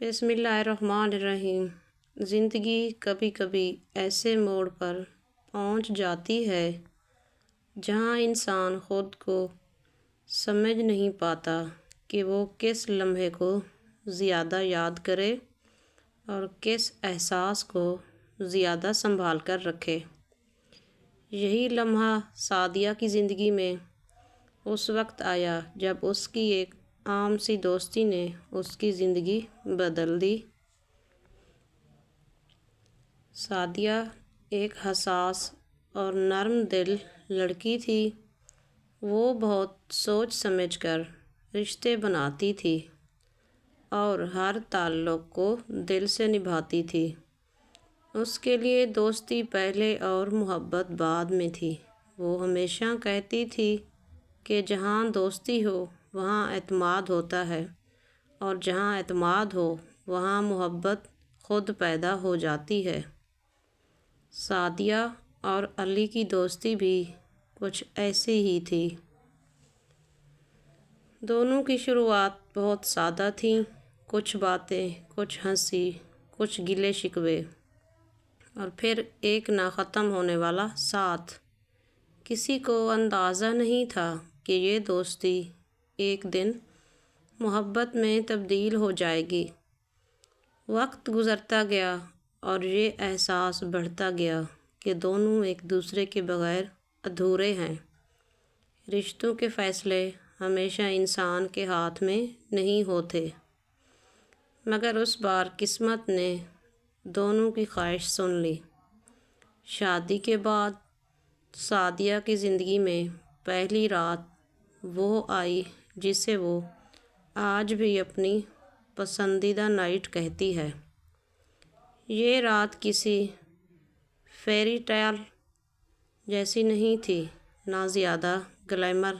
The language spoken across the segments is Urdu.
بسم اللہ الرحمن الرحیم۔ زندگی کبھی کبھی ایسے موڑ پر پہنچ جاتی ہے جہاں انسان خود کو سمجھ نہیں پاتا کہ وہ کس لمحے کو زیادہ یاد کرے اور کس احساس کو زیادہ سنبھال کر رکھے۔ یہی لمحہ سعدیہ کی زندگی میں اس وقت آیا جب اس کی ایک عام سی دوستی نے اس کی زندگی بدل دی۔ سعدیہ ایک حساس اور نرم دل لڑکی تھی۔ وہ بہت سوچ سمجھ کر رشتے بناتی تھی اور ہر تعلق کو دل سے نبھاتی تھی۔ اس کے لیے دوستی پہلے اور محبت بعد میں تھی۔ وہ ہمیشہ کہتی تھی کہ جہاں دوستی ہو وہاں اعتماد ہوتا ہے اور جہاں اعتماد ہو وہاں محبت خود پیدا ہو جاتی ہے۔ سعدیہ اور علی کی دوستی بھی کچھ ایسی ہی تھی۔ دونوں کی شروعات بہت سادہ تھی، کچھ باتیں، کچھ ہنسی، کچھ گلے شکوے اور پھر ایک نہ ختم ہونے والا ساتھ۔ کسی کو اندازہ نہیں تھا کہ یہ دوستی ایک دن محبت میں تبدیل ہو جائے گی۔ وقت گزرتا گیا اور یہ احساس بڑھتا گیا کہ دونوں ایک دوسرے کے بغیر ادھورے ہیں۔ رشتوں کے فیصلے ہمیشہ انسان کے ہاتھ میں نہیں ہوتے، مگر اس بار قسمت نے دونوں کی خواہش سن لی۔ شادی کے بعد سعدیہ کی زندگی میں پہلی رات وہ آئی جسے وہ آج بھی اپنی پسندیدہ نائٹ کہتی ہے۔ یہ رات کسی فیری ٹیل جیسی نہیں تھی، نہ زیادہ گلیمر،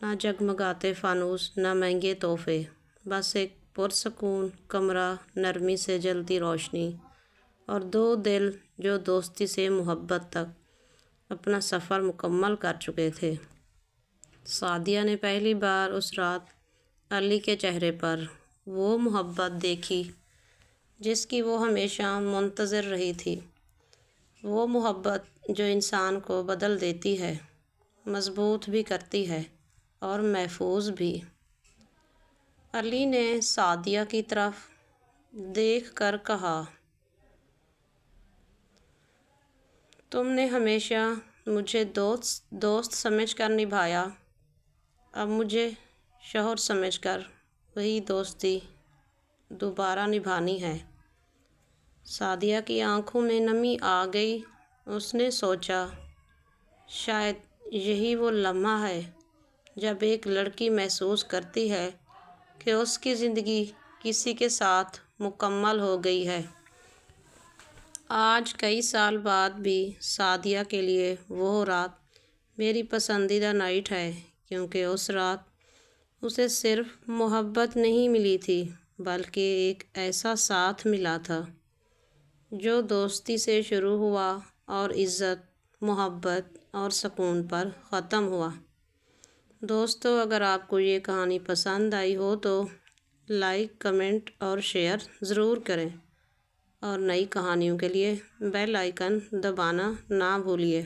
نہ جگمگاتے فانوس، نہ مہنگے تحفے، بس ایک پرسکون کمرہ، نرمی سے جلتی روشنی اور دو دل جو دوستی سے محبت تک اپنا سفر مکمل کر چکے تھے۔ سعدیہ نے پہلی بار اس رات علی کے چہرے پر وہ محبت دیکھی جس کی وہ ہمیشہ منتظر رہی تھی۔ وہ محبت جو انسان کو بدل دیتی ہے، مضبوط بھی کرتی ہے اور محفوظ بھی۔ علی نے سعدیہ کی طرف دیکھ کر کہا، تم نے ہمیشہ مجھے دوست سمجھ کر نبھایا، اب مجھے شوہر سمجھ کر وہی دوستی دوبارہ نبھانی ہے۔ سعدیہ کی آنکھوں میں نمی آ گئی۔ اس نے سوچا، شاید یہی وہ لمحہ ہے جب ایک لڑکی محسوس کرتی ہے کہ اس کی زندگی کسی کے ساتھ مکمل ہو گئی ہے۔ آج کئی سال بعد بھی سعدیہ کے لیے وہ رات میری پسندیدہ نائٹ ہے، کیونکہ اس رات اسے صرف محبت نہیں ملی تھی بلکہ ایک ایسا ساتھ ملا تھا جو دوستی سے شروع ہوا اور عزت، محبت اور سکون پر ختم ہوا۔ دوستو، اگر آپ کو یہ کہانی پسند آئی ہو تو لائک، کمنٹ اور شیئر ضرور کریں اور نئی کہانیوں کے لیے بیل آئیکن دبانا نہ بھولیے۔